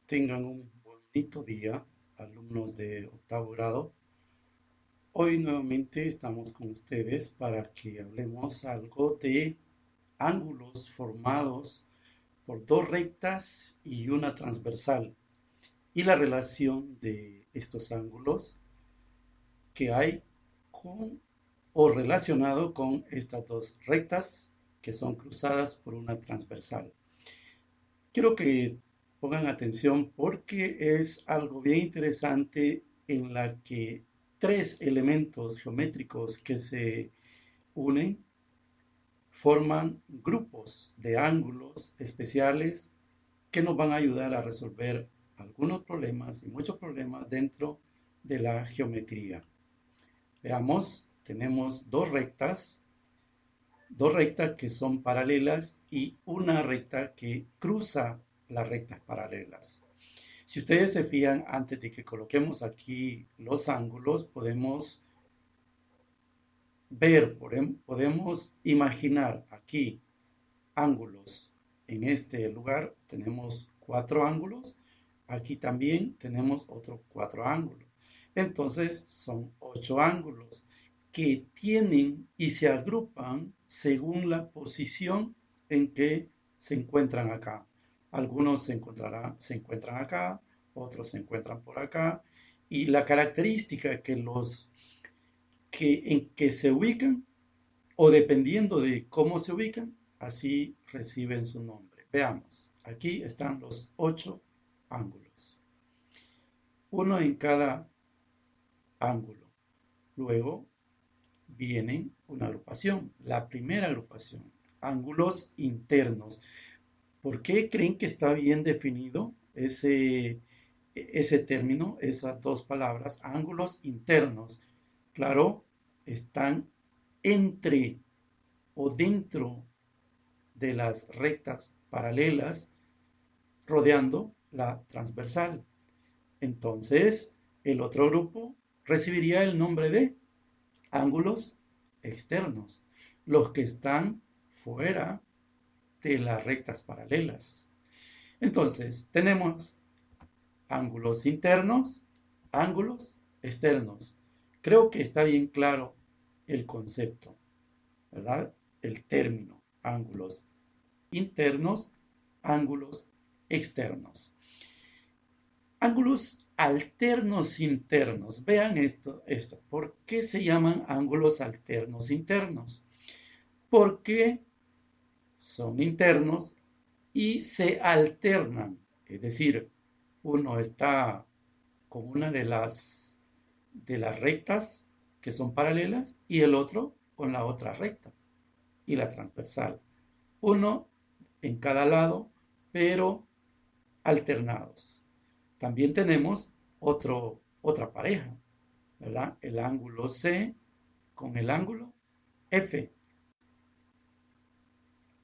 Tengan un bonito día, alumnos de octavo grado. Hoy nuevamente estamos con ustedes para que hablemos algo de ángulos formados por dos rectas y una transversal y la relación de estos ángulos que hay con o relacionado con estas dos rectas que son cruzadas por una transversal. Quiero que pongan atención porque es algo bien interesante en la que tres elementos geométricos que se unen forman grupos de ángulos especiales que nos van a ayudar a resolver algunos problemas y muchos problemas dentro de la geometría. Veamos, tenemos dos rectas que son paralelas y una recta que cruza las rectas paralelas. Si ustedes se fijan, antes de que coloquemos aquí los ángulos, podemos ver, podemos imaginar aquí ángulos. En este lugar tenemos cuatro ángulos. Aquí también tenemos otros cuatro ángulos. Entonces son ocho ángulos que tienen y se agrupan según la posición en que se encuentran acá. Algunos se encuentran acá, otros se encuentran por acá. Y la característica en que se ubican o dependiendo de cómo se ubican, así reciben su nombre. Veamos, aquí están los ocho ángulos, uno en cada ángulo. Luego viene una agrupación, la primera agrupación, ángulos internos. ¿Por qué creen que está bien definido ese término, esas dos palabras, ángulos internos? Claro, están entre o dentro de las rectas paralelas rodeando la transversal. Entonces, el otro grupo recibiría el nombre de ángulos externos, los que están fuera de las rectas paralelas. Entonces, tenemos ángulos internos, ángulos externos. Creo que está bien claro el concepto, ¿verdad? El término, ángulos internos, ángulos externos. Ángulos alternos internos. Vean esto. ¿Por qué se llaman ángulos alternos internos? Porque son internos y se alternan. Es decir, uno está con una de las rectas que son paralelas y el otro con la otra recta y la transversal. Uno en cada lado, pero alternados. También tenemos otra pareja, ¿verdad? El ángulo C con el ángulo F.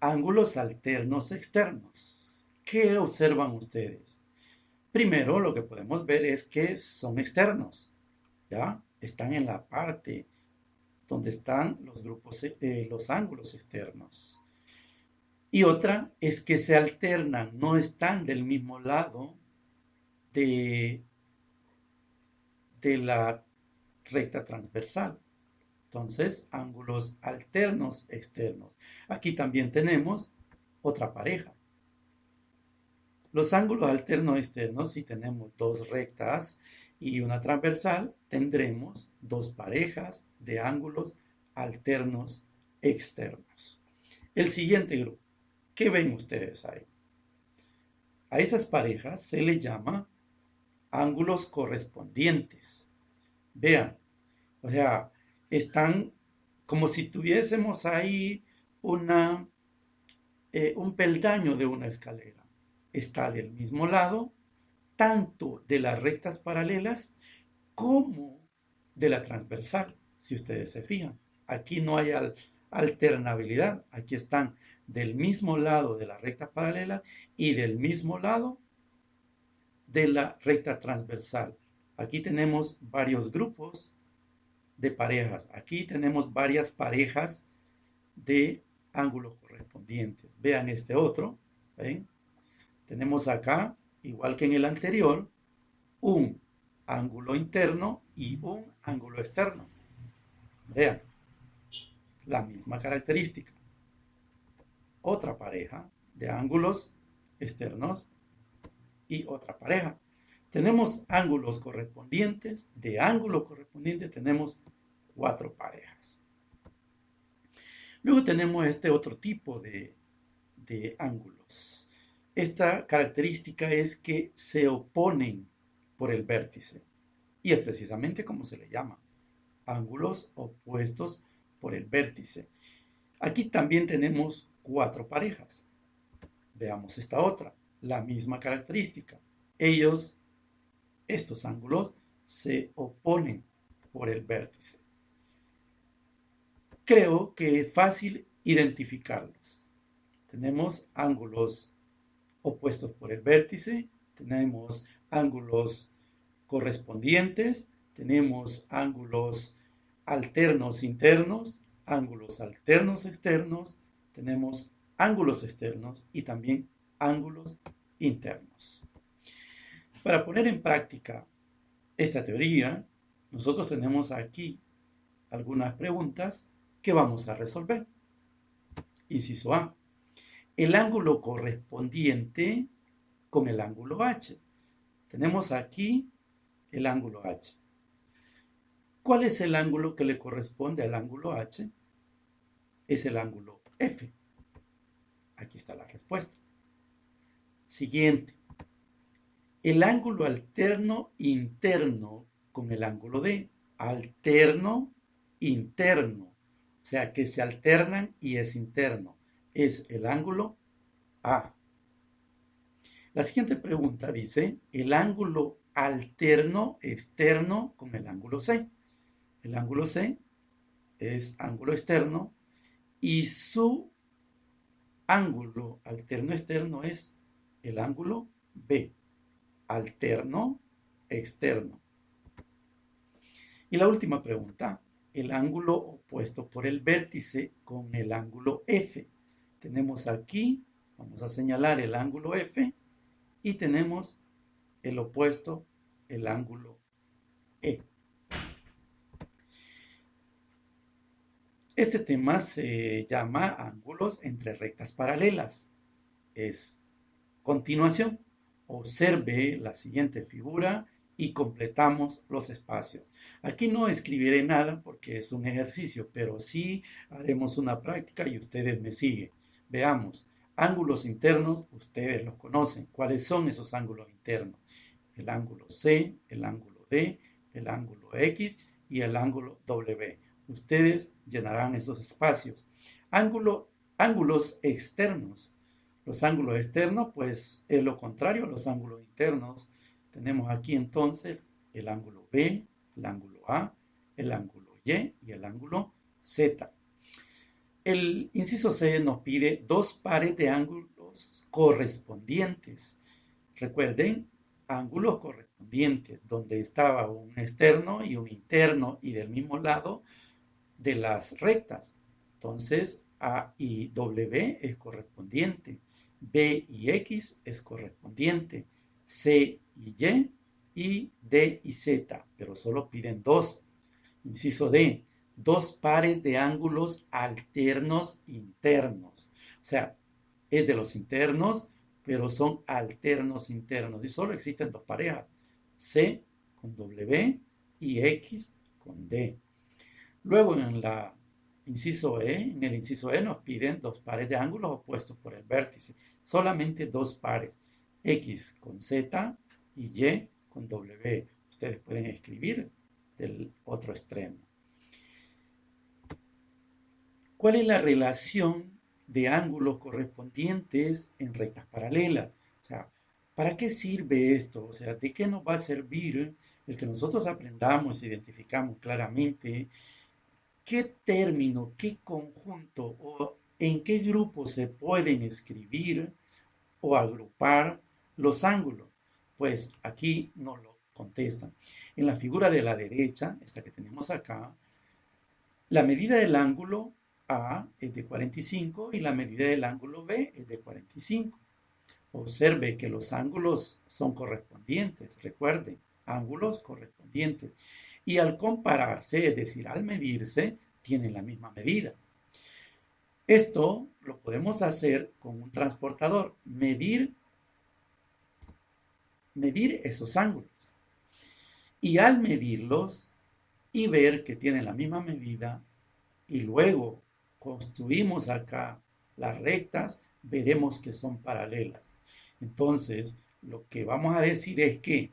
Ángulos alternos externos. ¿Qué observan ustedes? Primero, lo que podemos ver es que son externos, ¿ya? Están en la parte donde están los grupos, los ángulos externos. Y otra es que se alternan, no están del mismo lado de, de la recta transversal. Entonces, ángulos alternos externos. Aquí también tenemos otra pareja. Los ángulos alternos externos, si tenemos dos rectas y una transversal, tendremos dos parejas de ángulos alternos externos. El siguiente grupo, ¿qué ven ustedes ahí? A esas parejas se le llama ángulos correspondientes. Vean, o sea, están como si tuviésemos ahí una, un peldaño de una escalera. Está del mismo lado, tanto de las rectas paralelas como de la transversal, si ustedes se fijan. Aquí no hay alternabilidad, aquí están del mismo lado de la recta paralela y del mismo lado de la recta transversal. Aquí tenemos varios grupos de parejas. Aquí tenemos varias parejas de ángulos correspondientes. Vean este otro. ¿Ven? Tenemos acá igual que en el anterior, un ángulo interno y un ángulo externo. Vean, la misma característica. Otra pareja de ángulos externos y otra pareja. Tenemos ángulos correspondientes. De ángulos correspondientes tenemos 4 parejas. Luego tenemos este otro tipo de ángulos. Esta característica es que se oponen por el vértice. Y es precisamente como se le llama. Ángulos opuestos por el vértice. Aquí también tenemos 4 parejas. Veamos esta otra. La misma característica. Estos ángulos, se oponen por el vértice. Creo que es fácil identificarlos. Tenemos ángulos opuestos por el vértice, tenemos ángulos correspondientes, tenemos ángulos alternos internos, ángulos alternos externos, tenemos ángulos externos y también ángulos internos. Para poner en práctica esta teoría, nosotros tenemos aquí algunas preguntas que vamos a resolver. Inciso A. El ángulo correspondiente con el ángulo H. Tenemos aquí el ángulo H. ¿Cuál es el ángulo que le corresponde al ángulo H? Es el ángulo F. Aquí está la respuesta. Siguiente. El ángulo alterno interno con el ángulo D. Alterno interno. O sea que se alternan y es interno. Es el ángulo A. La siguiente pregunta dice, el ángulo alterno externo con el ángulo C. El ángulo C es ángulo externo y su ángulo alterno externo es el ángulo B. Alterno externo. Y la última pregunta, el ángulo opuesto por el vértice con el ángulo F. Tenemos aquí, vamos a señalar el ángulo F y tenemos el opuesto, el ángulo E. Este tema se llama ángulos entre rectas paralelas. Es continuación. Observe la siguiente figura y completamos los espacios. Aquí no escribiré nada porque es un ejercicio, pero sí haremos una práctica y ustedes me siguen. Veamos, ángulos internos, ustedes los conocen. ¿Cuáles son esos ángulos internos? El ángulo C, el ángulo D, el ángulo X y el ángulo W. Ustedes llenarán esos espacios. Ángulos externos. Los ángulos externos, pues es lo contrario a los ángulos internos. Tenemos aquí entonces el ángulo B, el ángulo A, el ángulo Y y el ángulo Z. El inciso C nos pide 2 pares de ángulos correspondientes. Recuerden, ángulos correspondientes, donde estaba un externo y un interno y del mismo lado de las rectas. Entonces, A y W es correspondiente. B y X es correspondiente. C y D y Z, pero solo piden 2. Inciso D, 2 pares de ángulos alternos internos. O sea, es de los internos, pero son alternos internos. Y solo existen 2 parejas. C con W y X con D. Luego en el inciso E nos piden 2 pares de ángulos opuestos por el vértice. Solamente 2 pares. X con Z y Y con W. Ustedes pueden escribir del otro extremo. ¿Cuál es la relación de ángulos correspondientes en rectas paralelas? O sea, ¿para qué sirve esto? O sea, ¿de qué nos va a servir el que nosotros aprendamos, identificamos claramente qué término, qué conjunto o en qué grupo se pueden escribir o agrupar los ángulos? Pues aquí nos lo contestan. En la figura de la derecha, esta que tenemos acá, la medida del ángulo A es de 45 y la medida del ángulo B es de 45. Observe que los ángulos son correspondientes, recuerden, ángulos correspondientes. Y al compararse, es decir, al medirse, tienen la misma medida. Esto lo podemos hacer con un transportador, medir esos ángulos. Y al medirlos y ver que tienen la misma medida, y luego construimos acá las rectas, veremos que son paralelas. Entonces, lo que vamos a decir es que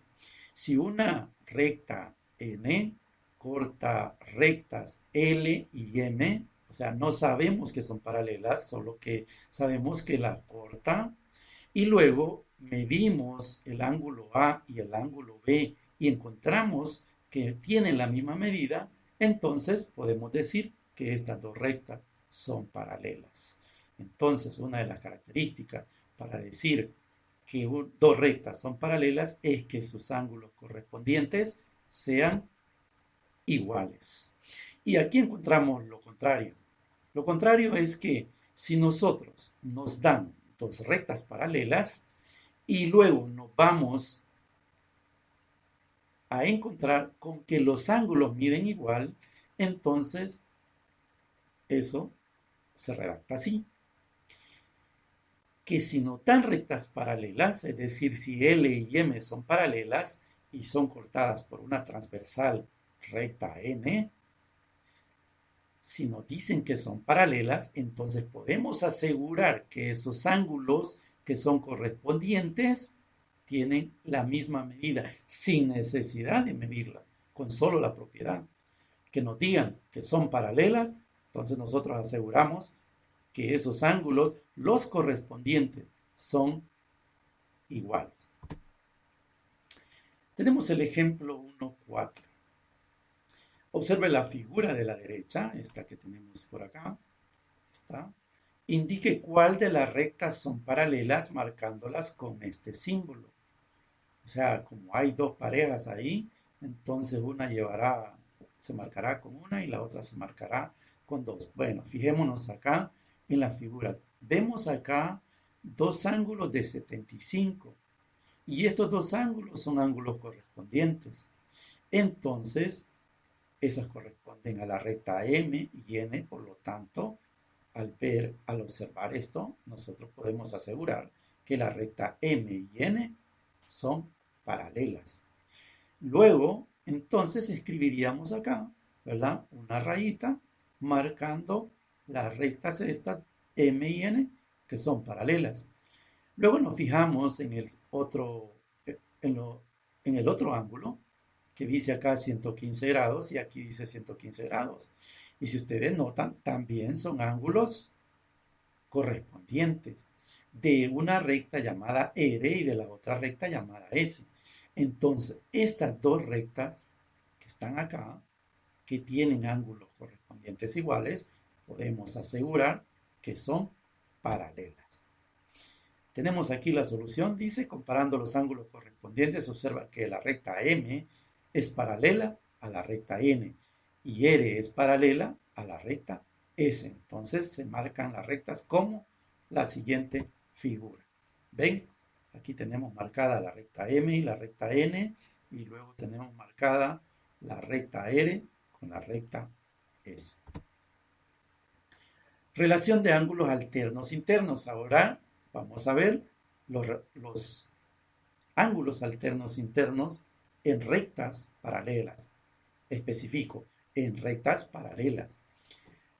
si una recta N corta rectas L y M, o sea, no sabemos que son paralelas, solo que sabemos que la corta, y luego medimos el ángulo A y el ángulo B y encontramos que tienen la misma medida, entonces podemos decir que estas dos rectas son paralelas. Entonces, una de las características para decir que dos rectas son paralelas es que sus ángulos correspondientes sean iguales. Y aquí encontramos lo contrario. Lo contrario es que si nosotros nos dan dos rectas paralelas y luego nos vamos a encontrar con que los ángulos miden igual, entonces eso se redacta así. Que si no dan rectas paralelas, es decir, si L y M son paralelas y son cortadas por una transversal recta N, si nos dicen que son paralelas, entonces podemos asegurar que esos ángulos que son correspondientes tienen la misma medida, sin necesidad de medirla, con solo la propiedad. Que nos digan que son paralelas, entonces nosotros aseguramos que esos ángulos, los correspondientes, son iguales. Tenemos el ejemplo 1,4. Observe la figura de la derecha, esta que tenemos por acá. Esta. Indique cuál de las rectas son paralelas marcándolas con este símbolo. O sea, como hay dos parejas ahí, entonces una se marcará con una y la otra se marcará con dos. Bueno, fijémonos acá en la figura. Vemos acá dos ángulos de 75 y estos dos ángulos son ángulos correspondientes. Entonces, esas corresponden a la recta M y N, por lo tanto, al observar esto, nosotros podemos asegurar que la recta M y N son paralelas. Luego, entonces escribiríamos acá, ¿verdad? Una rayita marcando las rectas estas M y N que son paralelas. Luego nos fijamos en el otro, en el otro ángulo que dice acá 115 grados y aquí dice 115 grados. Y si ustedes notan, también son ángulos correspondientes de una recta llamada R y de la otra recta llamada S. Entonces, estas dos rectas que están acá, que tienen ángulos correspondientes iguales, podemos asegurar que son paralelas. Tenemos aquí la solución, dice, comparando los ángulos correspondientes, observa que la recta M es paralela a la recta N y R es paralela a la recta S. Entonces se marcan las rectas como la siguiente figura. ¿Ven? Aquí tenemos marcada la recta M y la recta N y luego tenemos marcada la recta R con la recta S. Relación de ángulos alternos internos. Ahora vamos a ver los ángulos alternos internos en rectas paralelas. Especifico, en rectas paralelas.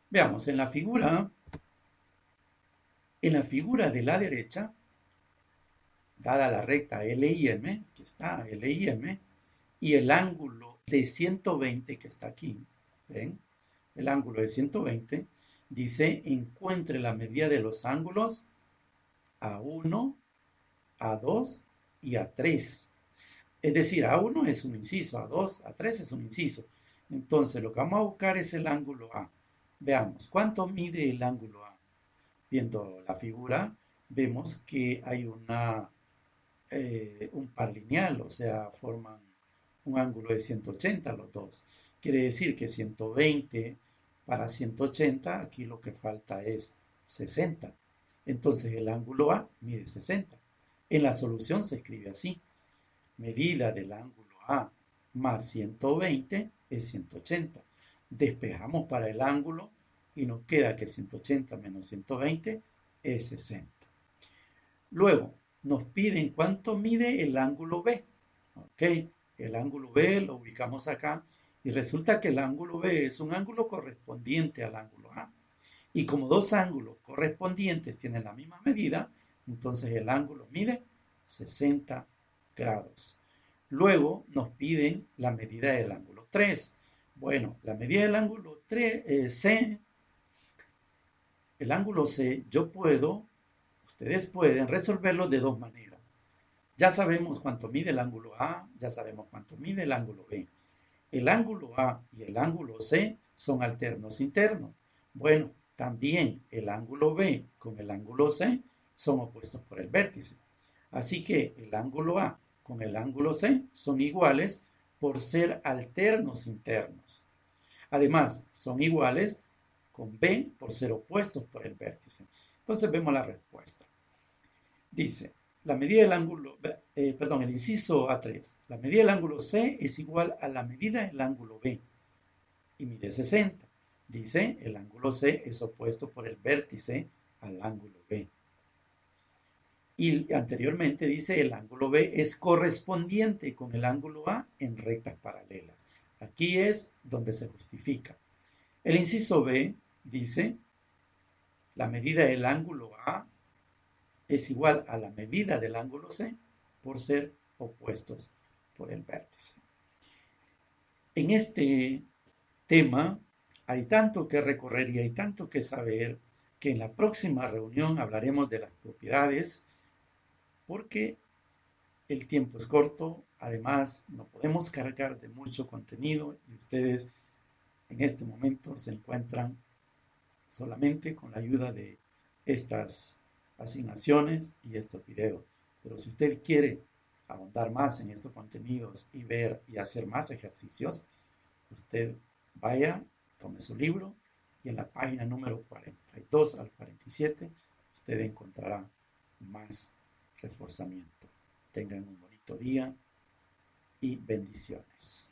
Veamos, en la figura de la derecha, dada la recta L y M, que está L y M, y el ángulo de 120 que está aquí, ¿ven? El ángulo de 120 dice, encuentre la medida de los ángulos A1, A2 y A3. Es decir, A1 es un inciso, A2, A3 es un inciso. Entonces, lo que vamos a buscar es el ángulo A. Veamos, ¿cuánto mide el ángulo A? Viendo la figura, vemos que hay un par lineal, o sea, forman un ángulo de 180 los dos. Quiere decir que 120 para 180, aquí lo que falta es 60. Entonces el ángulo A mide 60. En la solución se escribe así. Medida del ángulo A más 120 es 180. Despejamos para el ángulo y nos queda que 180 menos 120 es 60. Luego, nos piden cuánto mide el ángulo B. Ok, el ángulo B lo ubicamos acá y resulta que el ángulo B es un ángulo correspondiente al ángulo A. Y como dos ángulos correspondientes tienen la misma medida, entonces el ángulo mide 60 grados. Luego nos piden la medida del ángulo 3. Bueno, la medida del ángulo 3, C, el ángulo C, ustedes pueden resolverlo de dos maneras. Ya sabemos cuánto mide el ángulo A, ya sabemos cuánto mide el ángulo B. El ángulo A y el ángulo C son alternos internos. Bueno, también el ángulo B con el ángulo C son opuestos por el vértice. Así que el ángulo A con el ángulo C son iguales por ser alternos internos. Además, son iguales con B por ser opuestos por el vértice. Entonces vemos la respuesta. Dice, la medida del ángulo, el inciso A3, la medida del ángulo C es igual a la medida del ángulo B y mide 60. Dice, el ángulo C es opuesto por el vértice al ángulo B. Y anteriormente dice, el ángulo B es correspondiente con el ángulo A en rectas paralelas. Aquí es donde se justifica. El inciso B dice, la medida del ángulo A es igual a la medida del ángulo C por ser opuestos por el vértice. En este tema hay tanto que recorrer y hay tanto que saber que en la próxima reunión hablaremos de las propiedades porque el tiempo es corto, además no podemos cargar de mucho contenido y ustedes en este momento se encuentran solamente con la ayuda de estas asignaciones y estos videos. Pero si usted quiere ahondar más en estos contenidos y ver y hacer más ejercicios, usted vaya, tome su libro y en la página número 42 al 47 usted encontrará más reforzamiento. Tengan un bonito día y bendiciones.